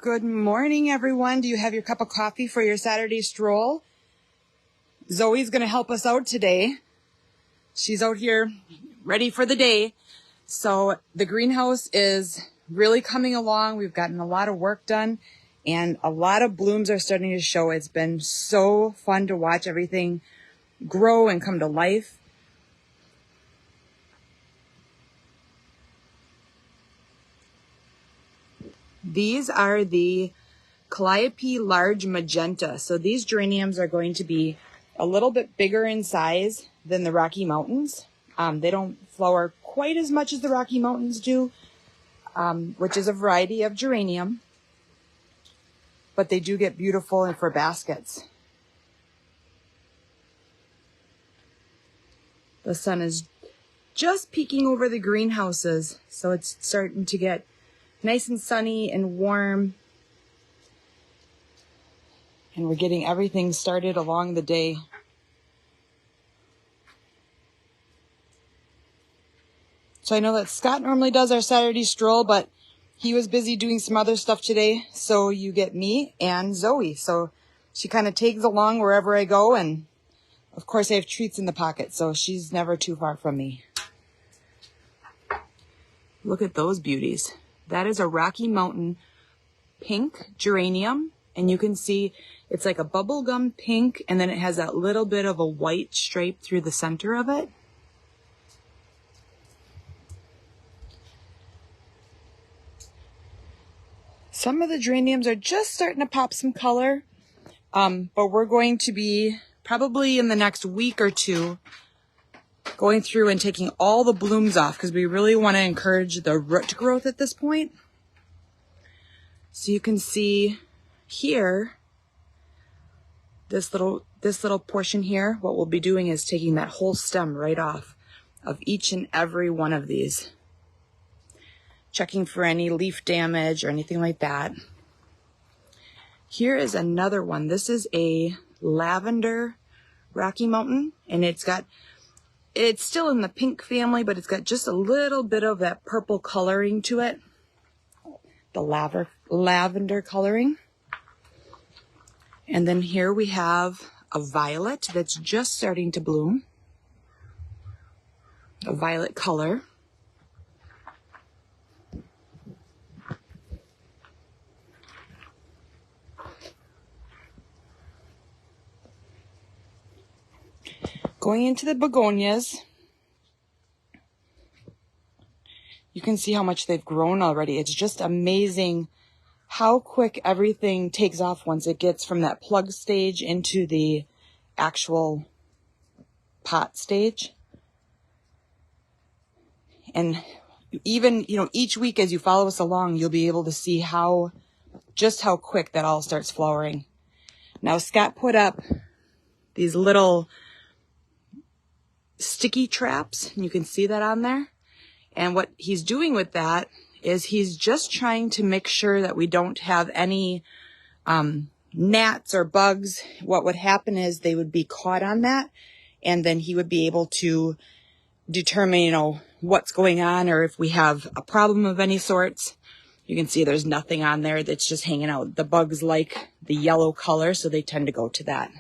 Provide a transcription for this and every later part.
Good morning, everyone. Do you have your cup of coffee for your Saturday stroll? Zoe's going to help us out today. She's out here ready for the day. So the greenhouse is really coming along. We've gotten a lot of work done and a lot of blooms are starting to show. It's been so fun to watch everything grow and come to life. These are the Calliope Large Magenta. So these geraniums are going to be a little bit bigger in size than the Rocky Mountains. They don't flower quite as much as the Rocky Mountains do, which is a variety of geranium, but they do get beautiful and for baskets. The sun is just peeking over the greenhouses, so it's starting to get nice and sunny and warm. And we're getting everything started along the day. So I know that Scott normally does our Saturday stroll, but he was busy doing some other stuff today. So you get me and Zoe. So she kind of tags along wherever I go. And of course I have treats in the pocket, so she's never too far from me. Look at those beauties. That is a Rocky Mountain pink geranium. And you can see it's like a bubblegum pink, and then it has that little bit of a white stripe through the center of it. Some of the geraniums are just starting to pop some color, but we're going to be probably in the next week or two going through and taking all the blooms off because we really want to encourage the root growth at this point. So you can see here, this little portion here, what we'll be doing is taking that whole stem right off of each and every one of these. Checking for any leaf damage or anything like that. Here is another one. This is a lavender Rocky Mountain, and it's still in the pink family, but it's got just a little bit of that purple coloring to it. The lavender coloring. And then here we have a violet that's just starting to bloom. A violet color. Going into the begonias, you can see how much they've grown already. It's just amazing how quick everything takes off once it gets from that plug stage into the actual pot stage. And even, each week as you follow us along, you'll be able to see just how quick that all starts flowering. Now, Scott put up these little sticky traps, and you can see that on there. And what he's doing with that is he's just trying to make sure that we don't have any gnats or bugs. What would happen is they would be caught on that, and then he would be able to determine, what's going on, or if we have a problem of any sorts. You can see there's nothing on there that's just hanging out. The bugs like the yellow color, so they tend to go to that.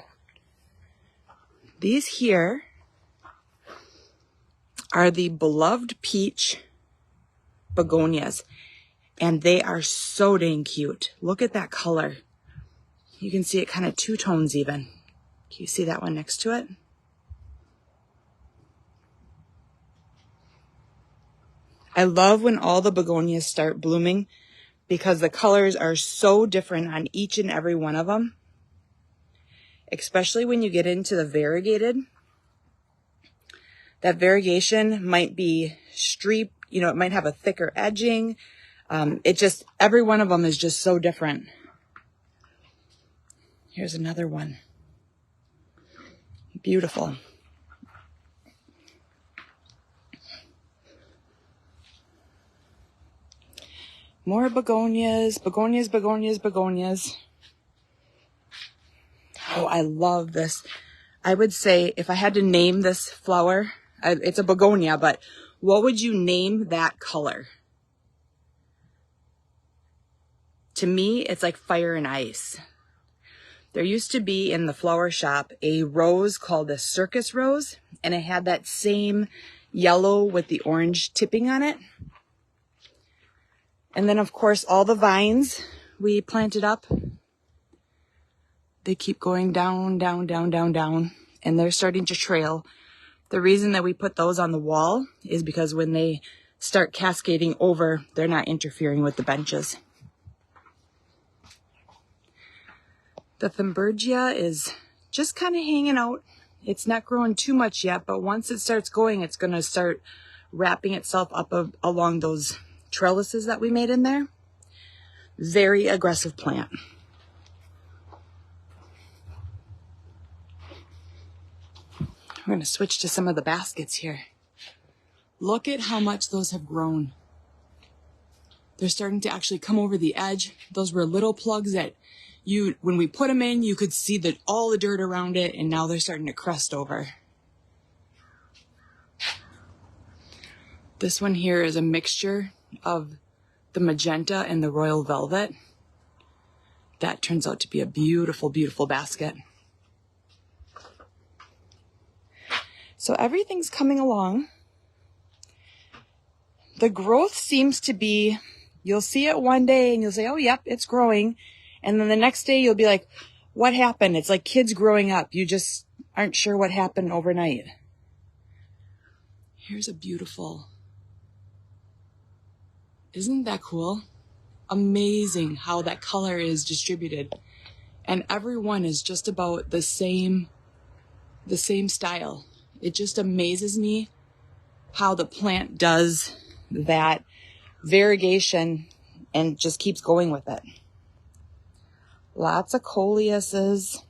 These here are the Beloved Peach begonias, and they are so dang cute. Look at that color. You can see it kind of two tones even. Can you see that one next to it? I love when all the begonias start blooming because the colors are so different on each and every one of them, especially when you get into the variegated. That variegation might be streaked, it might have a thicker edging. Every one of them is just so different. Here's another one. Beautiful. More begonias. Oh, I love this. I would say if I had to name this flower, it's a begonia, but what would you name that color? To me, it's like fire and ice. There used to be in the flower shop a rose called a circus rose, and it had that same yellow with the orange tipping on it. And then, of course, all the vines we planted up, they keep going down, down, down, down, down, and they're starting to trail. The reason that we put those on the wall is because when they start cascading over, they're not interfering with the benches. The Thunbergia is just kind of hanging out. It's not growing too much yet, but once it starts going, it's going to start wrapping itself up along those trellises that we made in there. Very aggressive plant. We're going to switch to some of the baskets here. Look at how much those have grown. They're starting to actually come over the edge. Those were little plugs that when we put them in, you could see all the dirt around it, and now they're starting to crust over. This one here is a mixture of the magenta and the royal velvet. That turns out to be a beautiful, beautiful basket. So everything's coming along. The growth seems to be, you'll see it one day and you'll say, oh, yep, it's growing. And then the next day you'll be like, what happened? It's like kids growing up. You just aren't sure what happened overnight. Here's a beautiful, isn't that cool? Amazing how that color is distributed. And every one is just about the same style. It just amazes me how the plant does that variegation and just keeps going with it. Lots of coleuses.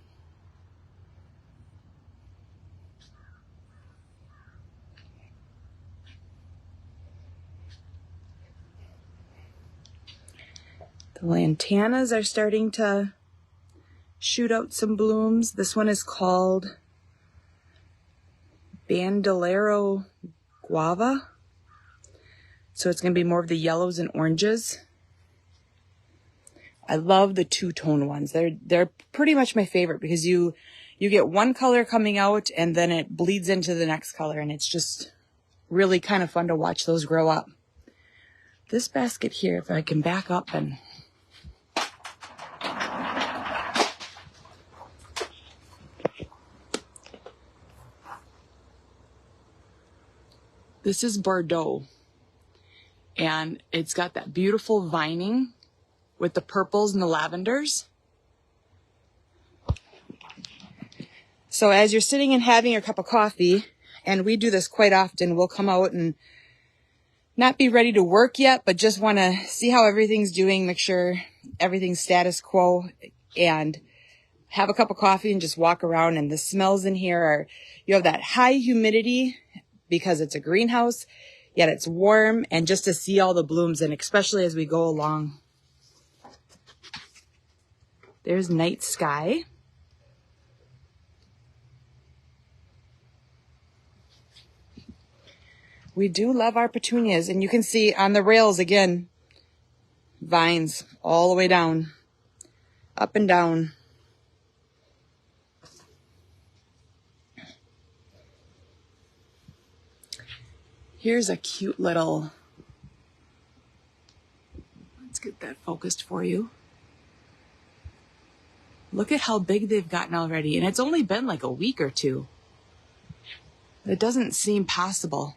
The lantanas are starting to shoot out some blooms. This one is called Bandolero Guava. So it's going to be more of the yellows and oranges. I love the two-tone ones. They're pretty much my favorite because you get one color coming out and then it bleeds into the next color, and it's just really kind of fun to watch those grow up. This basket here, if I can back up and this is Bordeaux, and it's got that beautiful vining with the purples and the lavenders. So as you're sitting and having your cup of coffee, and we do this quite often, we'll come out and not be ready to work yet, but just want to see how everything's doing, make sure everything's status quo, and have a cup of coffee and just walk around. And the smells in here are, you have that high humidity because it's a greenhouse, yet it's warm, and just to see all the blooms, and especially as we go along. There's Night Sky. We do love our petunias, and you can see on the rails again, vines all the way down, up and down. Here's a cute little, let's get that focused for you. Look at how big they've gotten already, and it's only been like a week or two. It doesn't seem possible.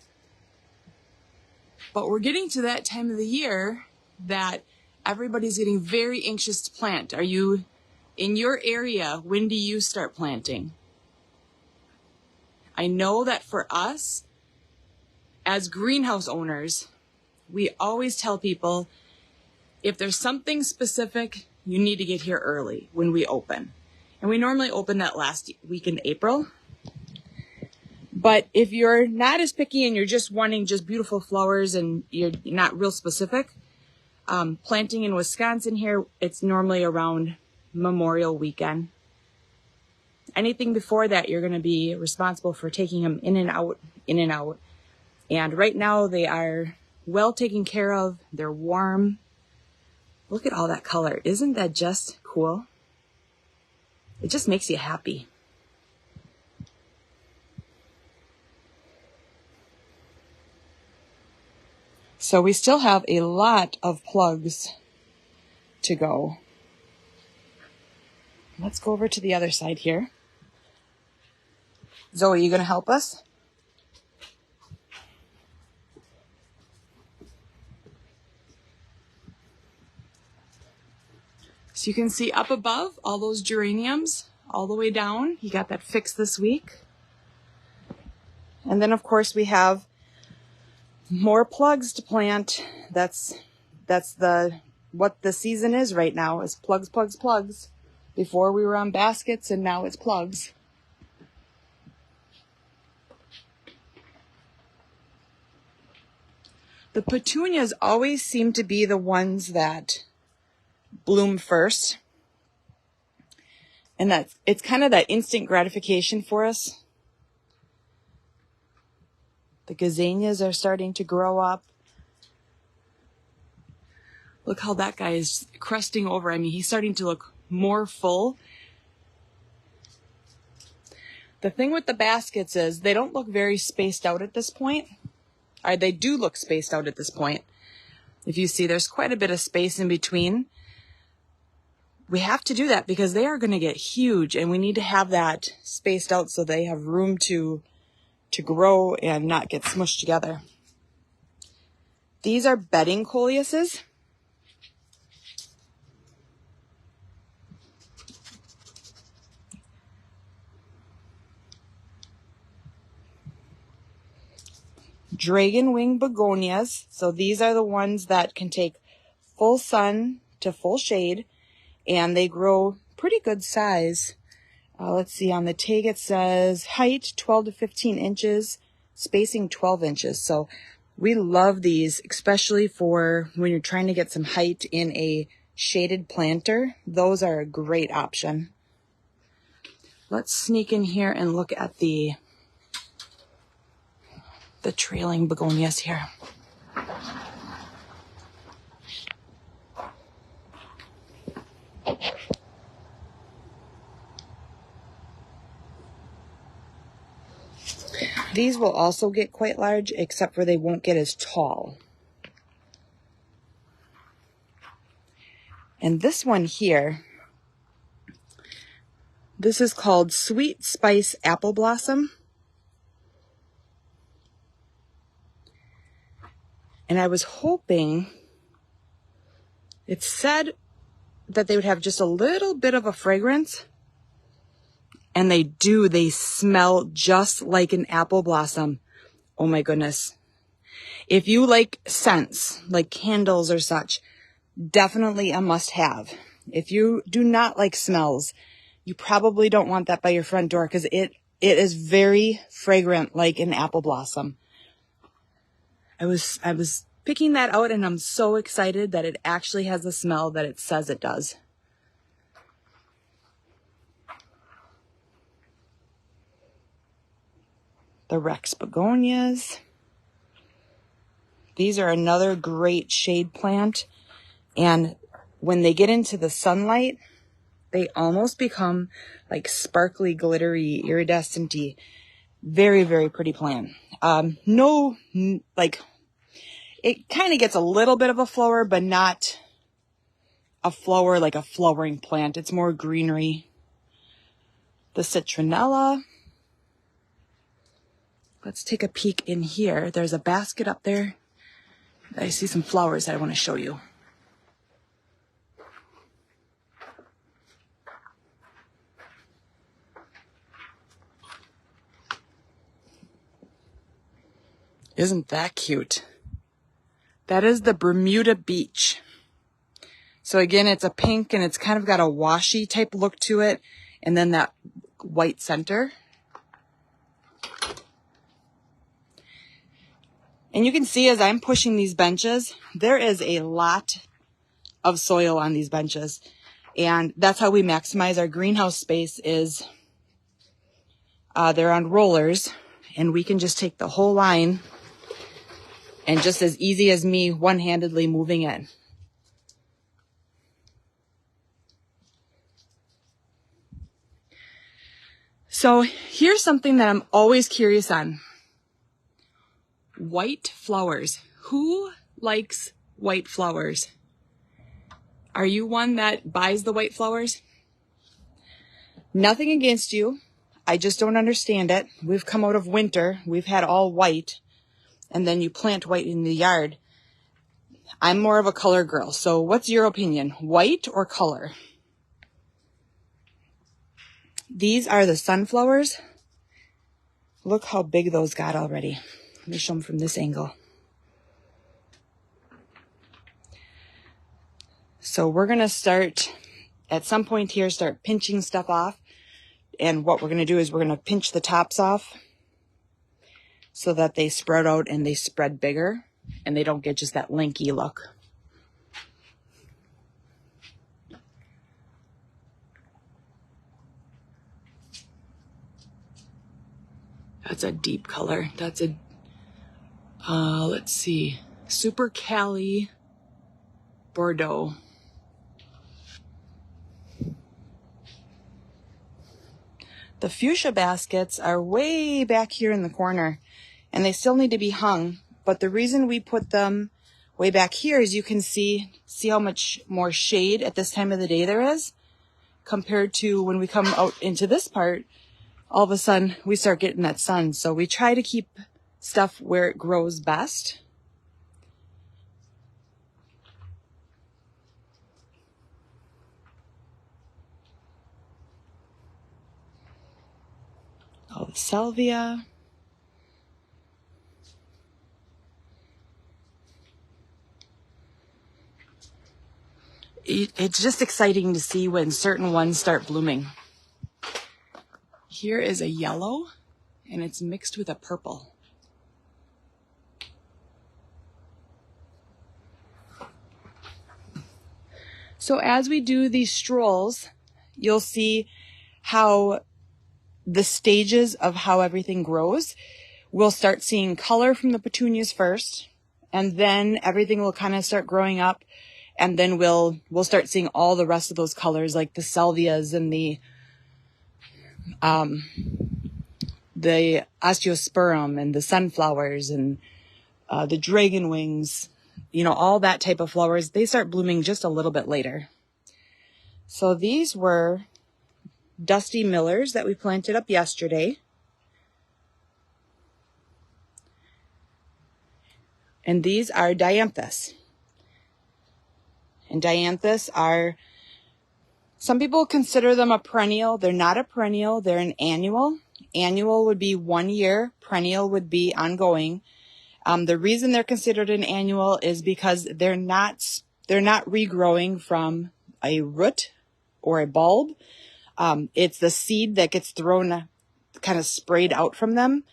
But we're getting to that time of the year that everybody's getting very anxious to plant. Are you in your area? When do you start planting? I know that for us, as greenhouse owners, we always tell people, if there's something specific, you need to get here early when we open. And we normally open that last week in April. But if you're not as picky and you're just wanting just beautiful flowers and you're not real specific, planting in Wisconsin here, it's normally around Memorial Weekend. Anything before that, you're going to be responsible for taking them in and out, in and out. And right now they are well taken care of. They're warm. Look at all that color. Isn't that just cool? It just makes you happy. So we still have a lot of plugs to go. Let's go over to the other side here. Zoe, you gonna help us? So you can see up above all those geraniums all the way down. You got that fixed this week. And then of course we have more plugs to plant. That's what the season is right now, is plugs, plugs, plugs. Before we were on baskets and now it's plugs. The petunias always seem to be the ones that bloom first. And it's kind of that instant gratification for us. The gazanias are starting to grow up. Look how that guy is crusting over. I mean, he's starting to look more full. The thing with the baskets is they don't look very spaced out at this point. Or they do look spaced out at this point. If you see, there's quite a bit of space in between. We have to do that because they are going to get huge, and we need to have that spaced out so they have room to grow and not get smushed together. These are bedding coleuses. Dragon wing begonias. So these are the ones that can take full sun to full shade, and they grow pretty good size. Let's see, on the tag it says height 12 to 15 inches, spacing 12 inches. So we love these, especially for when you're trying to get some height in a shaded planter. Those are a great option. Let's sneak in here and look at the trailing begonias here. These will also get quite large, except for they won't get as tall. And this one here, this is called Sweet Spice Apple Blossom. And I was hoping, it said that they would have just a little bit of a fragrance. And they do. They smell just like an apple blossom. Oh my goodness. If you like scents, like candles or such, definitely a must-have. If you do not like smells, you probably don't want that by your front door because it is very fragrant like an apple blossom. I was picking that out, and I'm so excited that it actually has the smell that it says it does. The Rex begonias. These are another great shade plant. And when they get into the sunlight, they almost become like sparkly, glittery, iridescent-y. Very, very pretty plant. It kind of gets a little bit of a flower, but not a flower like a flowering plant. It's more greenery. The citronella. Let's take a peek in here. There's a basket up there. I see some flowers that I want to show you. Isn't that cute? That is the Bermuda Beach. So again, it's a pink and it's kind of got a washy type look to it. And then that white center. And you can see as I'm pushing these benches, there is a lot of soil on these benches. And that's how we maximize our greenhouse space is they're on rollers. And we can just take the whole line and just as easy as me one-handedly moving it. So here's something that I'm always curious on. White flowers. Who likes white flowers? Are you one that buys the white flowers? Nothing against you. I just don't understand it. We've come out of winter. We've had all white. And then you plant white in the yard. I'm more of a color girl. So what's your opinion? White or color? These are the sunflowers. Look how big those got already. Let me show them from this angle. So we're going to start, at some point here, start pinching stuff off. And what we're going to do is we're going to pinch the tops off so that they sprout out and they spread bigger and they don't get just that lanky look. That's a deep color. That's a, let's see, Super Cali Bordeaux. The fuchsia baskets are way back here in the corner and they still need to be hung. But the reason we put them way back here is you can see how much more shade at this time of the day there is compared to when we come out into this part. All of a sudden we start getting that sun. So we try to keep stuff where it grows best. Oh, the salvia. It's just exciting to see when certain ones start blooming. Here is a yellow, and it's mixed with a purple. So as we do these strolls, you'll see how the stages of how everything grows. We'll start seeing color from the petunias first, and then everything will kind of start growing up, and then we'll start seeing all the rest of those colors, like the salvias and the osteosperm and the sunflowers and the dragon wings, you know, all that type of flowers. They start blooming just a little bit later. So these were Dusty Millers that we planted up yesterday. And these are dianthus. And dianthus are, some people consider them a perennial. They're not a perennial, they're an annual. Annual would be 1 year, perennial would be ongoing. The reason they're considered an annual is because they're not regrowing from a root or a bulb. It's the seed that gets thrown, kind of sprayed out from them.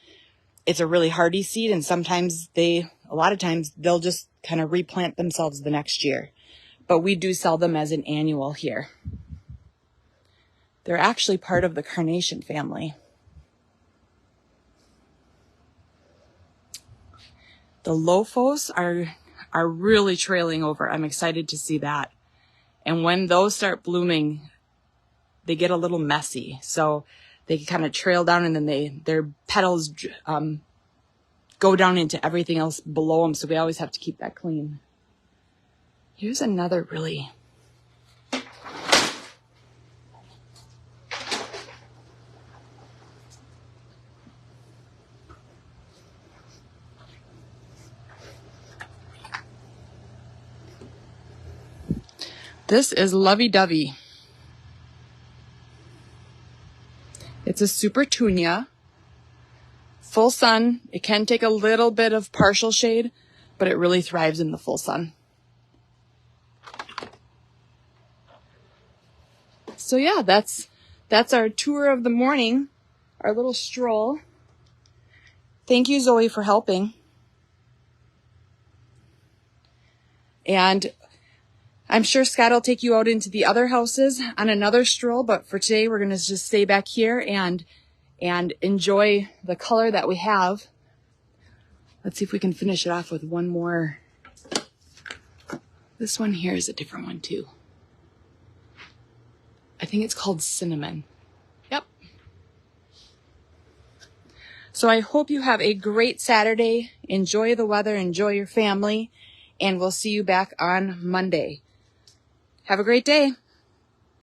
It's a really hardy seed, and sometimes a lot of times they'll just kind of replant themselves the next year. But we do sell them as an annual here. They're actually part of the carnation family. The lophos are really trailing over. I'm excited to see that. And when those start blooming, they get a little messy. So they kind of trail down, and then their petals go down into everything else below them. So we always have to keep that clean. Here's another really... This is Lovey Dovey. It's a super tunia. Full sun. It can take a little bit of partial shade, but it really thrives in the full sun. So yeah, that's our tour of the morning, our little stroll. Thank you, Zoe, for helping. And I'm sure Scott will take you out into the other houses on another stroll, but for today we're going to just stay back here and enjoy the color that we have. Let's see if we can finish it off with one more. This one here is a different one too. I think it's called cinnamon. Yep. So I hope you have a great Saturday. Enjoy the weather, enjoy your family, and we'll see you back on Monday. Have a great day.